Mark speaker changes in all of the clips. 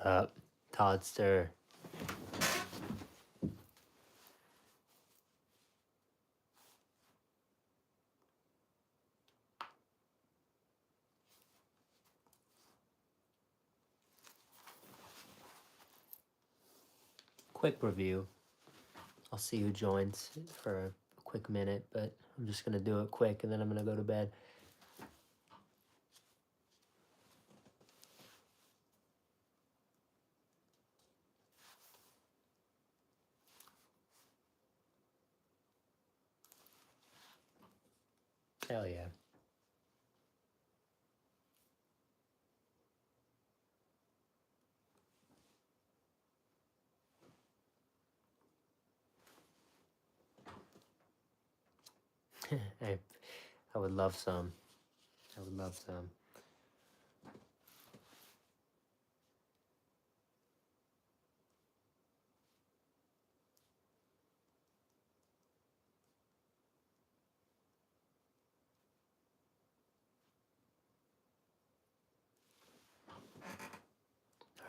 Speaker 1: up, Toddster? Quick review. I'll see who joins for a quick minute, but I'm just gonna do it quick and then I'm gonna go to bed. Hell yeah. I would love some. I would love some.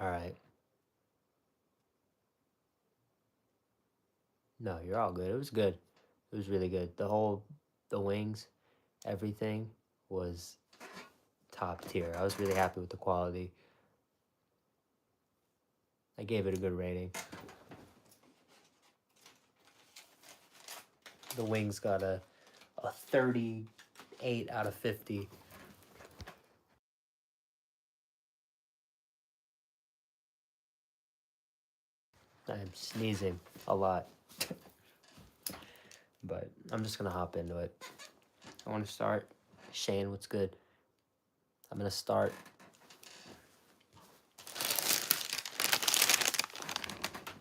Speaker 1: All right. No, you're all good. It was good. It was really good. The wings, everything was top tier. I was really happy with the quality. I gave it a good rating. The wings got a 38 out of 50. I'm sneezing a lot. But I'm just gonna hop into it. I want to start. Shane, what's good? I'm gonna start.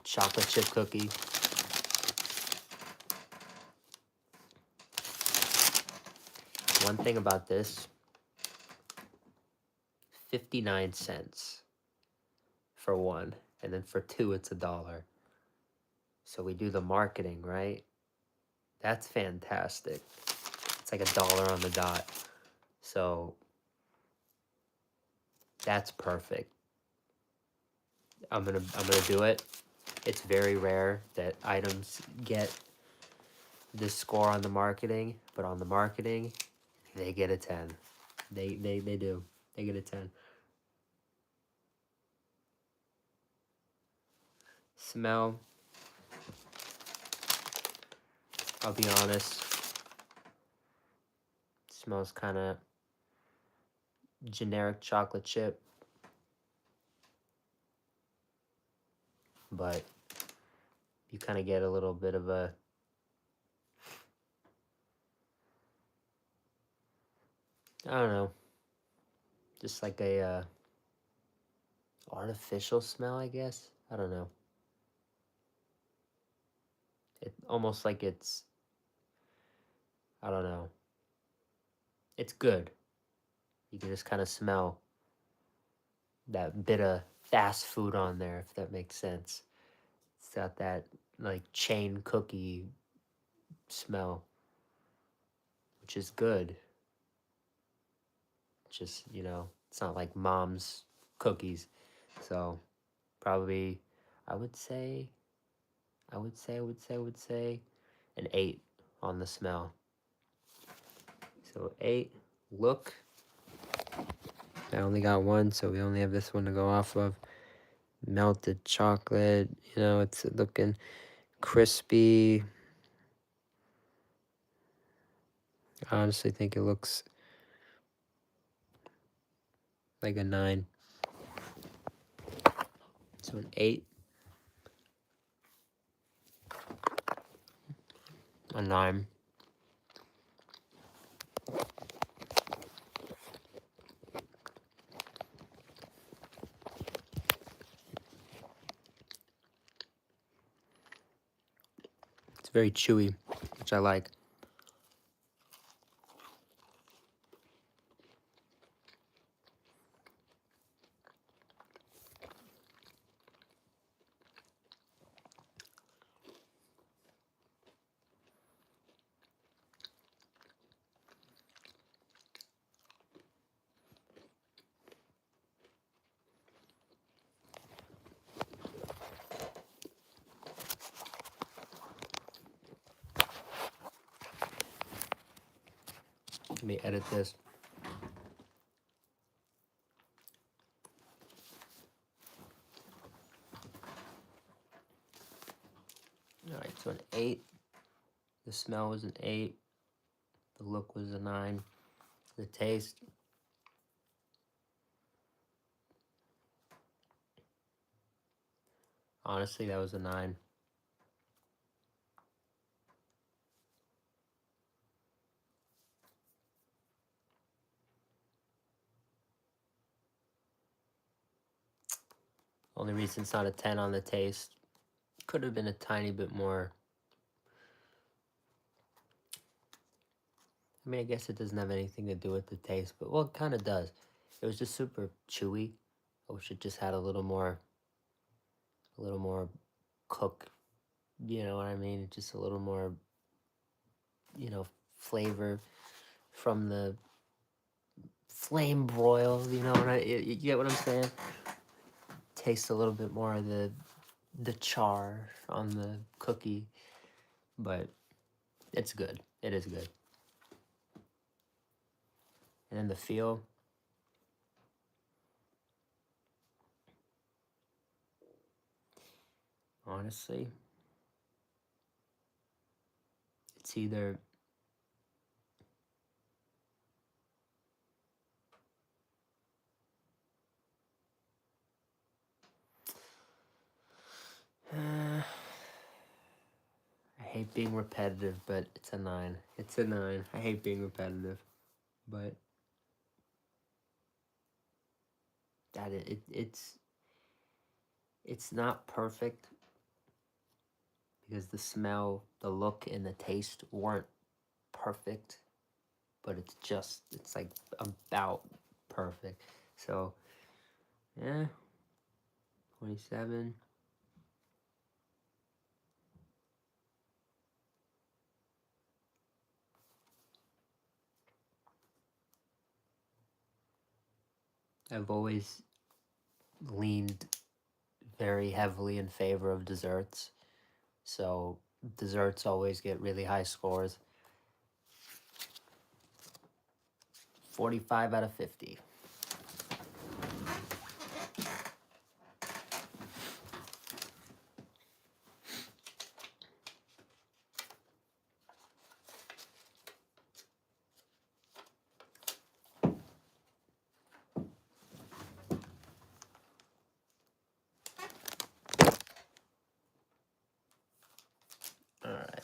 Speaker 1: Chocolate chip cookie. One thing about this, 59 cents for one, and then for two, it's $1. So we do the marketing, right? That's fantastic. It's like $1 on the dot. So that's perfect. I'm gonna do it. It's very rare that items get this score on the marketing, but on the marketing, they get a 10. They do. They get a 10. Smell, I'll be honest, smells kind of generic chocolate chip, but you kind of get a little bit of a, I don't know, just like a artificial smell, I guess. I don't know. It almost like it's, I don't know. It's good. You can just kind of smell that bit of fast food on there, if that makes sense. It's got that like chain cookie smell, which is good. Just, it's not like mom's cookies. So probably I would say an 8 on the smell. So 8. Look, I only got one, so we only have this one to go off of. Melted chocolate, it's looking crispy. I honestly think it looks like a 9. So an 8. A 9. It's very chewy, which I like. Let me edit this. All right, so an 8. The smell was an 8. The look was a 9. The taste, honestly, that was a 9. Only reason it's not a 10 on the taste, could have been a tiny bit more. I mean, I guess it doesn't have anything to do with the taste, but well, it kind of does. It was just super chewy. I wish it just had a little more cook. You know what I mean? Just a little more, flavor from the flame broil. You get what I'm saying? Taste a little bit more of the char on the cookie, but it's good. It is good. And then the feel. Honestly, it's either I hate being repetitive, but it's a 9. It's a 9. I hate being repetitive, but it's not perfect because the smell, the look, and the taste weren't perfect, but it's like about perfect. So, yeah, 27. I've always leaned very heavily in favor of desserts, so desserts always get really high scores. 45 out of 50. All right.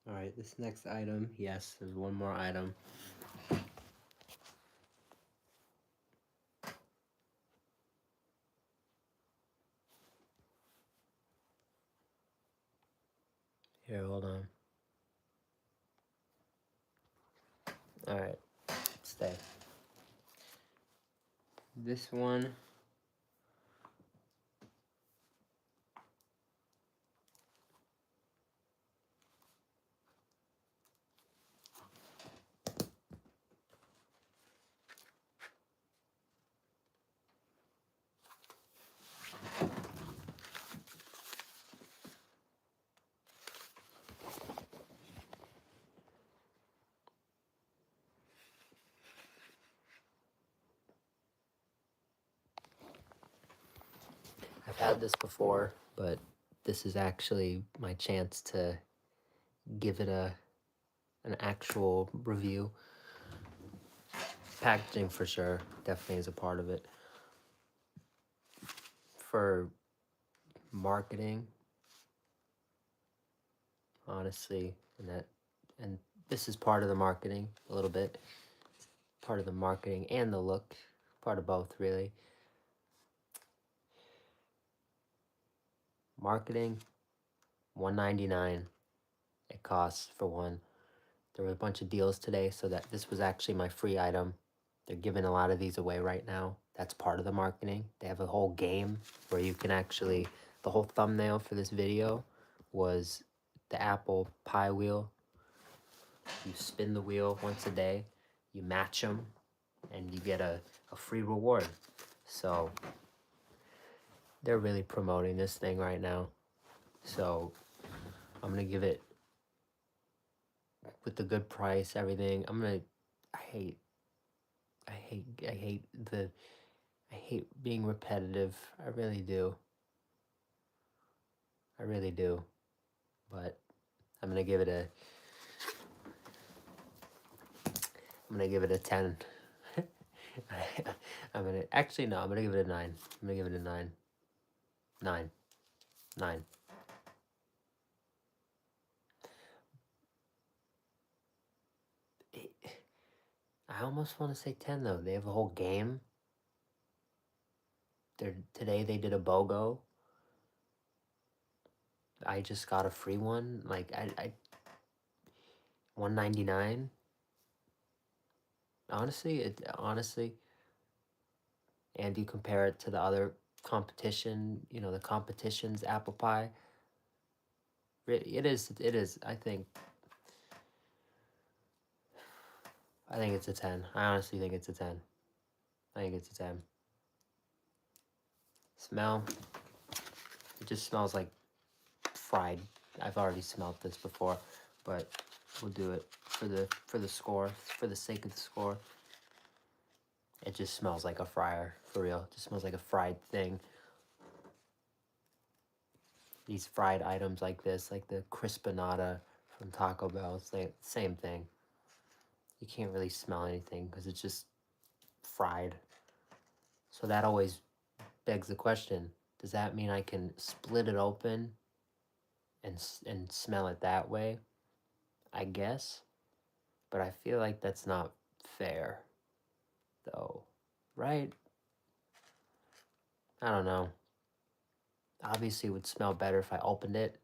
Speaker 1: All right, this next item, yes, there's one more item. Here, hold on. All right, stay. This one, I've had this before, but this is actually my chance to give it an actual review. Packaging for sure, definitely is a part of it. For marketing, honestly, and this is part of the marketing a little bit. Part of the marketing and the look, part of both really. Marketing, $1.99 it costs for one. There were a bunch of deals today, so that this was actually my free item. They're giving a lot of these away right now. That's part of the marketing. They have a whole game where you can actually, the whole thumbnail for this video was the apple pie wheel. You spin the wheel once a day, you match them, and you get a free reward. So they're really promoting this thing right now. So I'm gonna give it, with the good price, everything. I hate I hate being repetitive. I really do. I really do. But I'm gonna give it a I'm gonna give it a 10. I'm gonna actually no, I'm gonna give it a 9. I'm gonna give it a 9. 9. 9. I almost want to say 10 though. They have a whole game. Today they did a BOGO. I just got a free one. Like I $1.99. Honestly, and you compare it to the other competition, the competition's apple pie. It is. I think it's a 10. I honestly think it's a 10. I think it's a 10. Smell. It just smells like fried. I've already smelled this before, but we'll do it for the score, for the sake of the score. It just smells like a fryer, for real. It just smells like a fried thing. These fried items like this, like the Crispinata from Taco Bell, it's like same thing. You can't really smell anything because it's just fried. So that always begs the question, does that mean I can split it open and smell it that way? I guess. But I feel like that's not fair, though. Right? I don't know. Obviously, it would smell better if I opened it,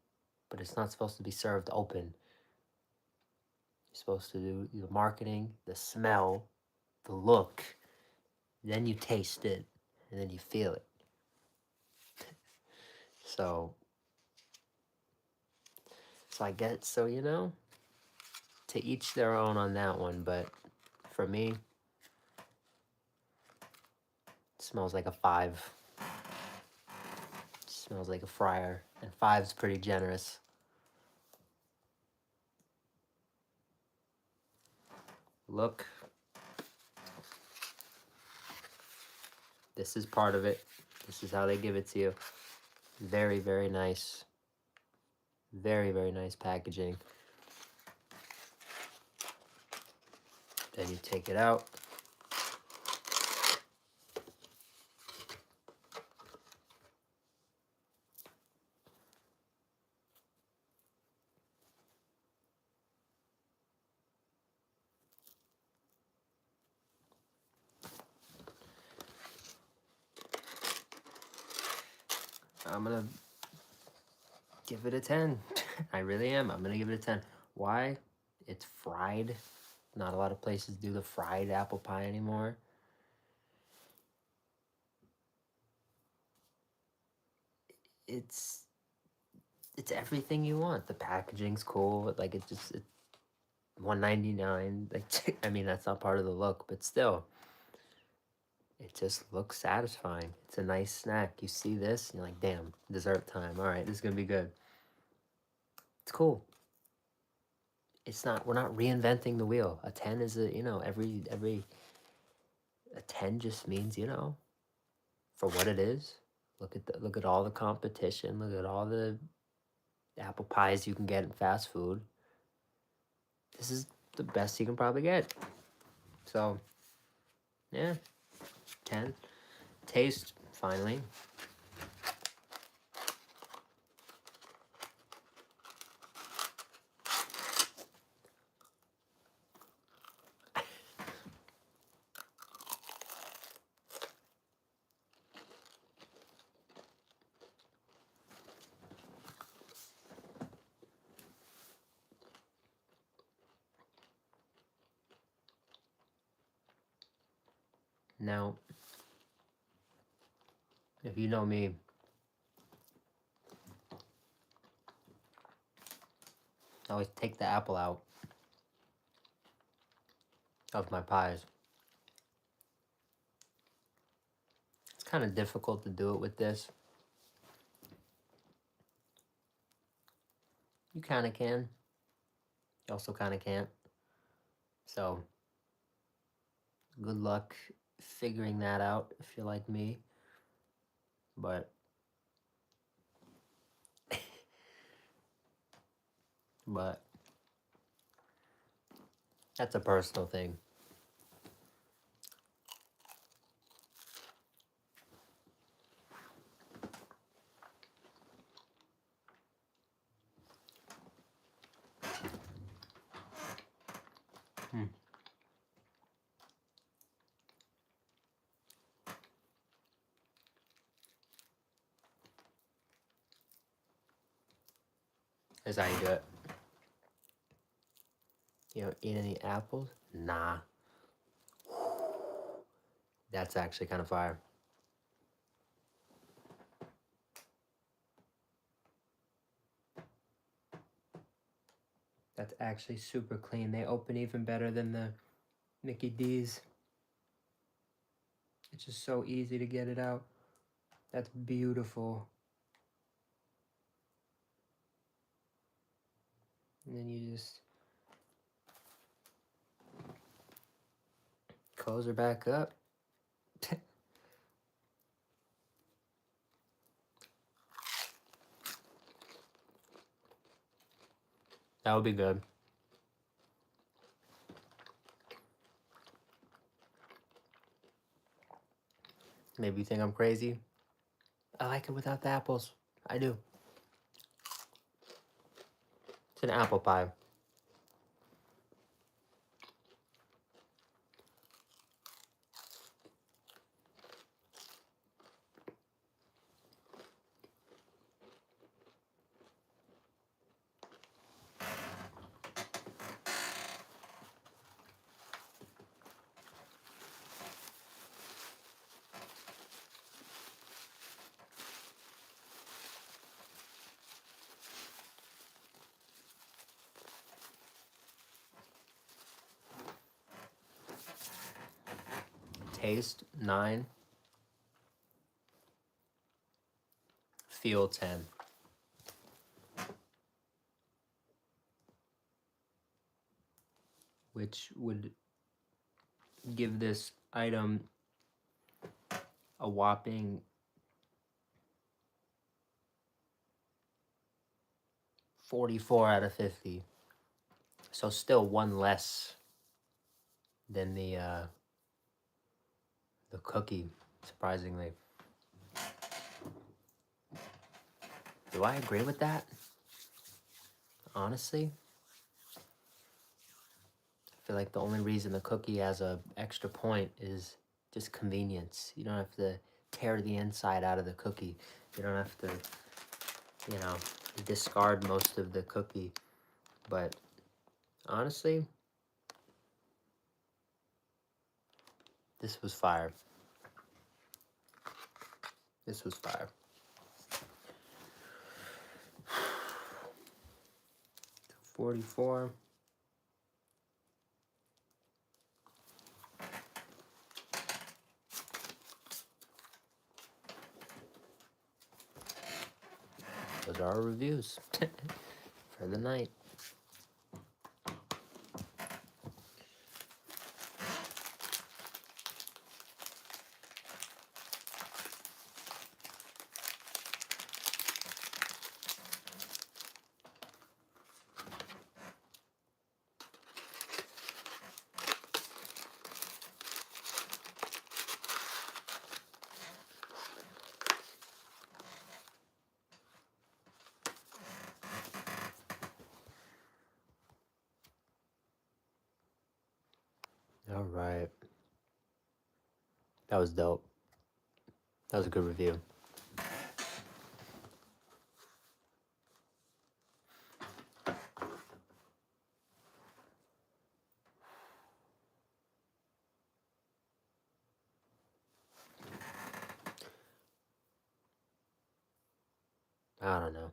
Speaker 1: but it's not supposed to be served open. You're supposed to do the marketing, the smell, the look, then you taste it, and then you feel it. So I get, to each their own on that one, but for me, it smells like a 5. It smells like a fryer, and 5's pretty generous. Look. This is part of it. This is how they give it to you. Very, very nice. Very, very nice packaging. Then you take it out. I'm gonna give it a 10. I really am. I'm gonna give it a 10. Why? It's fried. Not a lot of places do the fried apple pie anymore. It's everything you want. The packaging's cool. Like it's $1.99. Like I mean, that's not part of the look, but still, it just looks satisfying. It's a nice snack. You see this, and you're like, damn, dessert time. All right, this is gonna be good. It's cool. We're not reinventing the wheel. A 10 is every a 10 just means, for what it is. Look at all the competition. Look at all the apple pies you can get in fast food. This is the best you can probably get. So, yeah, 10. Taste, finally. Now, if you know me, I always take the apple out of my pies. It's kind of difficult to do it with this. You kind of can. You also kind of can't. So, good luck figuring that out if you're like me. But, but, that's a personal thing. That's how you do it. You don't eat any apples? Nah. That's actually kind of fire. That's actually super clean. They open even better than the Mickey D's. It's just so easy to get it out. That's beautiful. And then you just close her back up. That would be good. Maybe you think I'm crazy. I like it without the apples. I do. It's an apple pie. Taste 9. Feel 10. Which would give this item a whopping 44 out of 50. So still one less than the cookie, surprisingly. Do I agree with that? Honestly, I feel like the only reason the cookie has a extra point is just convenience. You don't have to tear the inside out of the cookie. You don't have to, you know, discard most of the cookie. But honestly, this was fire. This was fire. 44. Those are our reviews for the night. All right. That was dope. That was a good review. I don't know.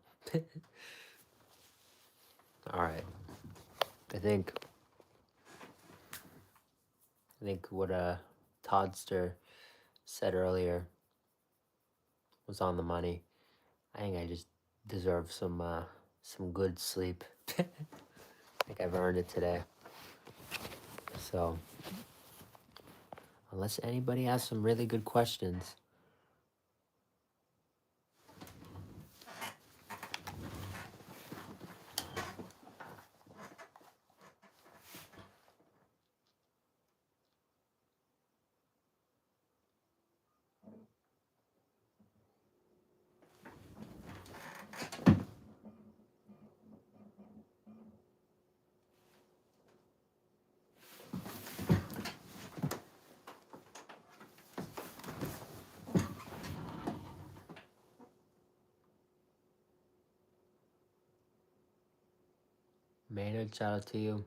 Speaker 1: All right. I think what Toddster said earlier was on the money. I think I just deserve some good sleep. I think I've earned it today. So, unless anybody has some really good questions. Maynard, shout out to you.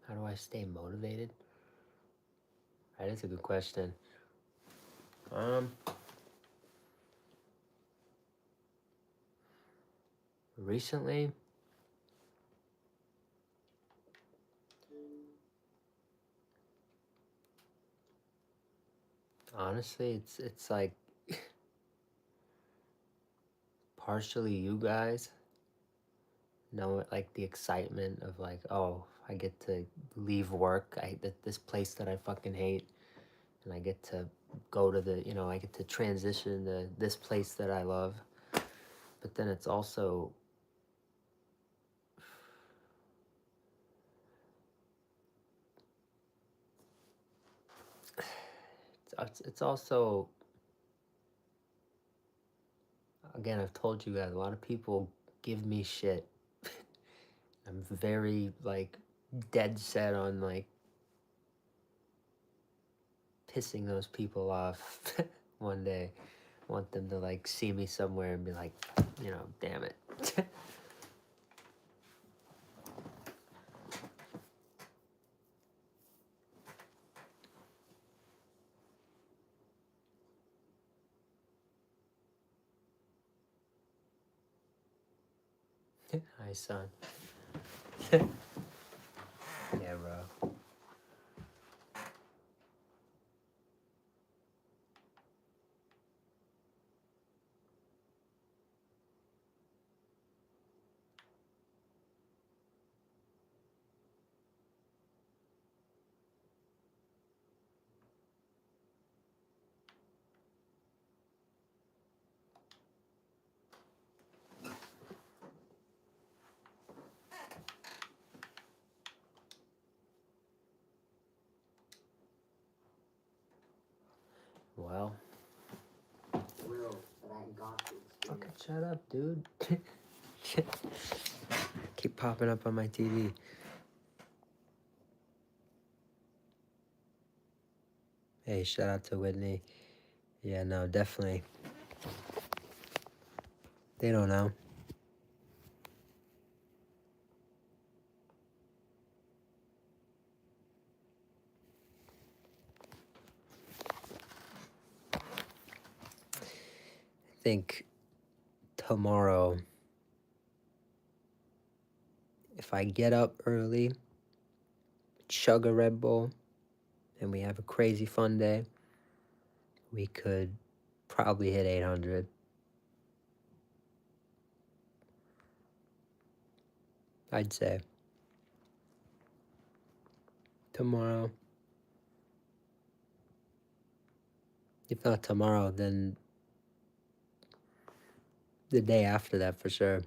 Speaker 1: How do I stay motivated? That is a good question. Recently, honestly, it's like partially you guys know, like the excitement of like, oh, I get to leave work, this place that I fucking hate, and I get to go to I get to transition to this place that I love. But then it's also it's also, again, I've told you guys, a lot of people give me shit. I'm very like dead set on like pissing those people off one day. I want them to like see me somewhere and be like, damn it. Hi, son. Yeah, bro. Well, fucking shut up, dude. Keep popping up on my TV. Hey, shout out to Whitney. Yeah, no, definitely. They don't know. I think tomorrow, if I get up early, chug a Red Bull, and we have a crazy fun day, we could probably hit 800. I'd say. Tomorrow. If not tomorrow, then the day after that for sure.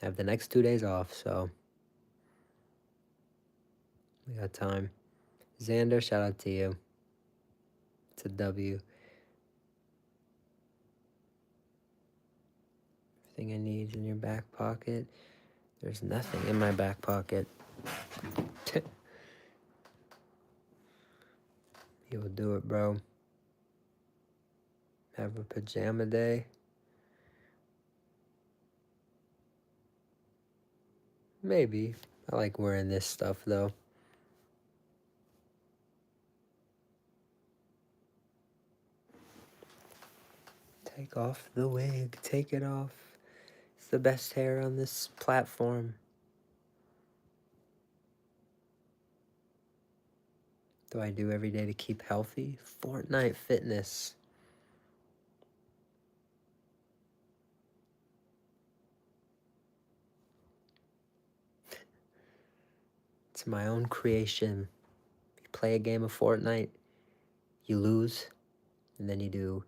Speaker 1: I have the next 2 days off, so we got time. Xander, shout out to you. It's a W. Everything I need is in your back pocket. There's nothing in my back pocket. You will do it, bro. Have a pajama day. Maybe. I like wearing this stuff, though. Take off the wig, take it off. It's the best hair on this platform. Do I do every day to keep healthy? Fortnite fitness. It's my own creation. You play a game of Fortnite, you lose, and then you do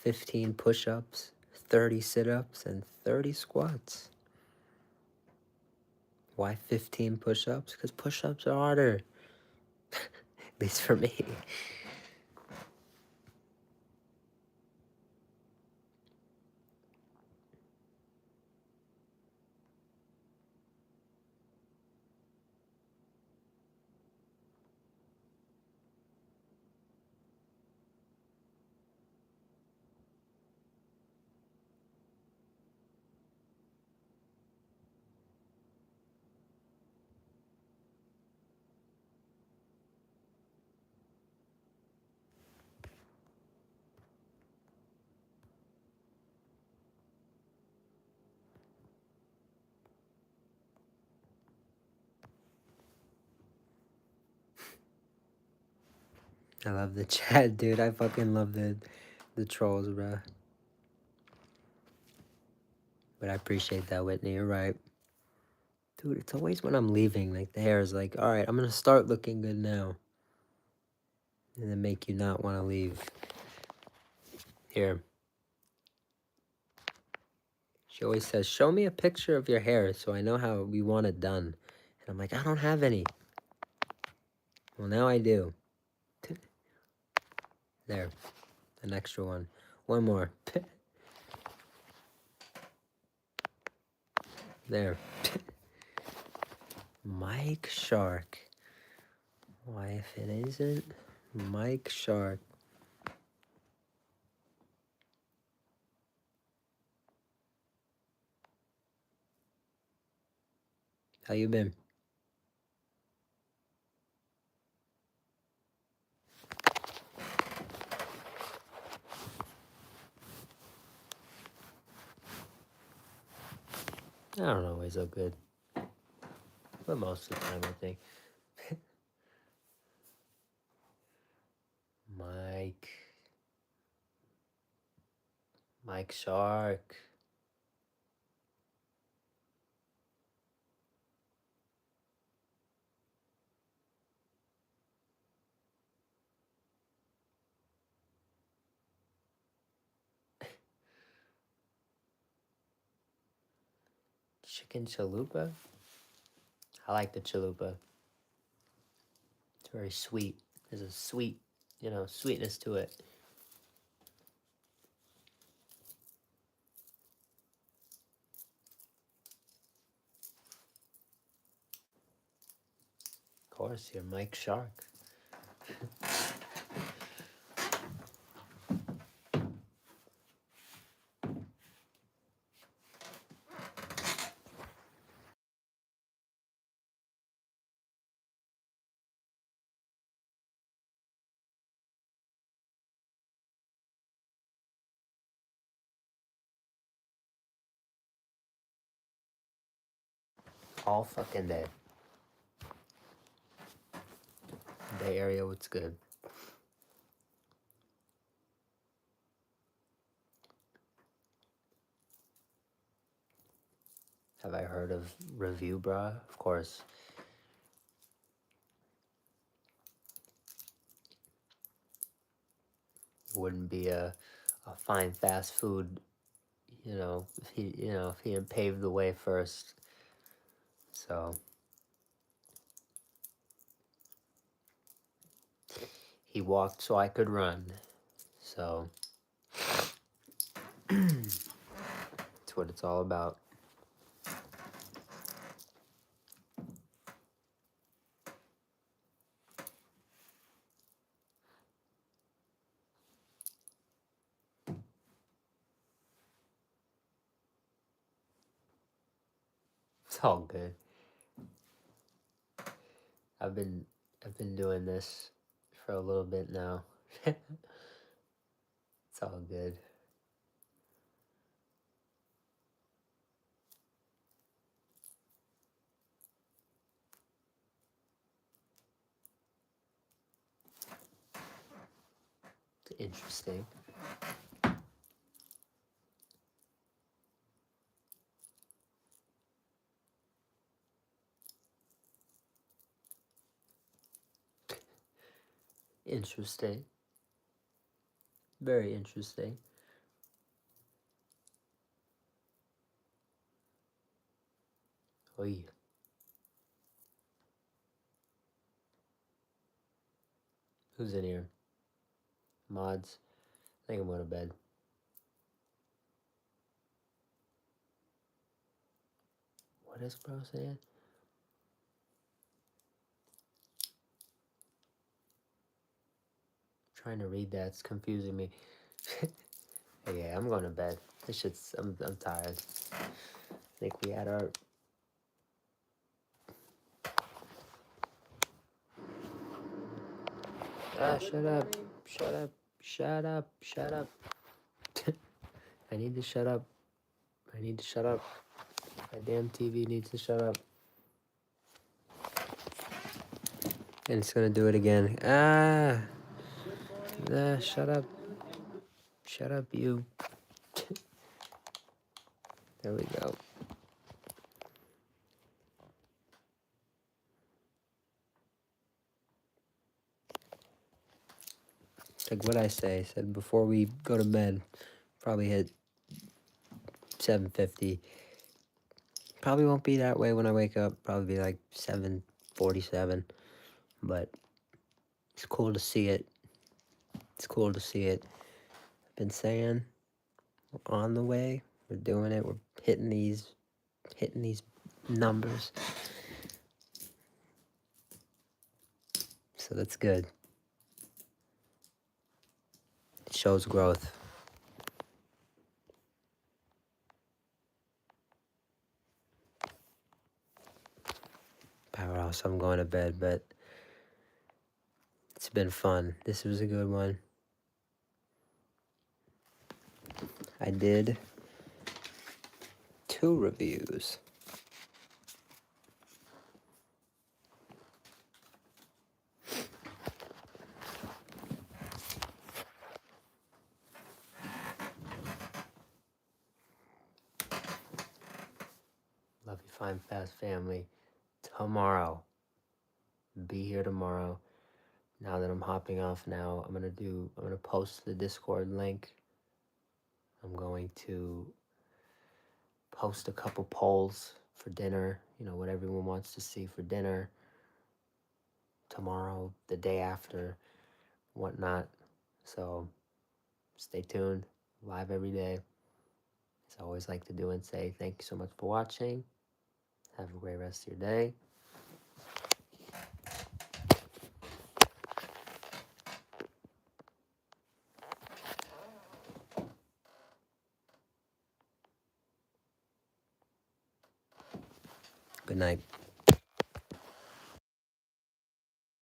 Speaker 1: 15 push-ups, 30 sit-ups, and 30 squats. Why 15 push-ups? Because push-ups are harder. At least for me. I love the chat, dude. I fucking love the trolls, bro. But I appreciate that, Whitney. You're right. Dude, it's always when I'm leaving, like the hair is like, all right, I'm gonna start looking good now. And then make you not want to leave. Here. She always says, show me a picture of your hair so I know how we want it done. And I'm like, I don't have any. Well, now I do. There. An extra one. One more. There. Mike Shark. Why, if it isn't Mike Shark. How you been? I don't always look good. But most of the time, I think. Mike Shark. Chicken chalupa? I like the chalupa. It's very sweet. There's a sweet, sweetness to it. Of course, you're Mike Shark. All fucking day. Bay Area, what's good? Have I heard of Review Bra? Of course. It wouldn't be a fine fast food, if he didn't pave the way first. So he walked so I could run. So that's what it's all about. It's all good. I've been doing this for a little bit now. It's all good. Interesting. Interesting. Very interesting. Oy. Who's in here? Mods. I think I'm going to bed. What is bro saying? Trying to read that. It's confusing me. Yeah, I'm going to bed. This shit's. I'm tired. I think we had our. Shut up. Shut up. Shut up. Shut up. I need to shut up. I need to shut up. My damn TV needs to shut up. And it's gonna do it again. Shut up. Shut up, you. There we go. Like what I say, I said before we go to bed, probably hit 7:50. Probably won't be that way when I wake up. Probably be like 7:47. But it's cool to see it. It's cool to see it. I've been saying we're on the way. We're doing it. We're hitting these numbers. So that's good. It shows growth. Powerhouse, I'm going to bed, but it's been fun. This was a good one. I did 2 reviews. Love you, fine, fast family. Tomorrow. Be here tomorrow. Now that I'm hopping off now, I'm gonna post the Discord link. I'm going to post a couple polls for dinner, what everyone wants to see for dinner. Tomorrow, the day after, whatnot. So stay tuned. Live every day. As I always like to do and say, thank you so much for watching. Have a great rest of your day. Good night.